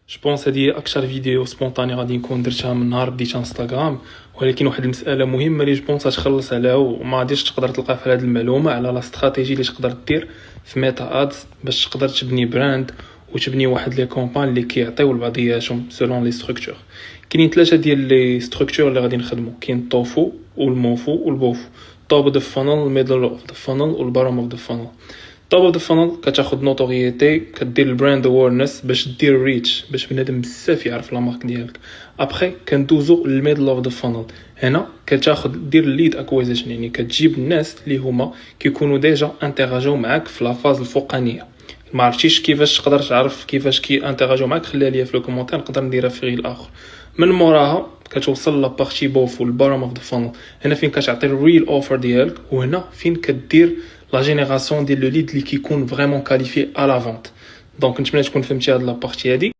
جو بونس هذه اكثر فيديو سبونطاني غادي نكون درتها من نهار بديت انستغرام، ولكن واحد المساله مهمه اللي جو بونس تخلص عليها وما غاديش تقدر تلقى في هذه المعلومه على لا استراتيجي اللي تقدر دير في ميتا ادز باش تقدر تبني براند وتبني واحد لي كومبان اللي كيعطيو لبعضياتهم سولون لي ستركتور. كاينين ثلاثه ديال لي ستركتور اللي غادي نخدمو، كاين الطوفو والموفو والبوفو. توب اوف ذا فانل، ميدل اوف ذا فانل والبارام اوف ذا فانل. توب اوف ذا فانل كتاخذ نوتوريتي، كدير البراند اويرنس باش دير ريتش باش بنادم بزاف يعرف لا مارك ديالك. ابخي كندوزو للميدل اوف ذا فانل، هنا كتاخذ دير الليد اكويزيشن، يعني كتجيب الناس اللي هما كيكونوا ديجا انتراجيو معاك في لا فاز الفوقانيه. ما عرفتيش كيفاش تقدر تعرف كيفاش كي انتراجيو معاك، خليها ليا في الكومونتير نقدر نديرها في غير الاخر. من موراها كتوصل لابارتي بوف والبارام اوف ذا فانل، هنا فين كتعطي الريل اوفر ديالك، وهنا فين كدير لا جينيراسيون ديال لو ليد اللي كيكون فريمون كاليفي على لا فونت. دونك نتمنى تكون فهمتي هاد لابارتي هادي.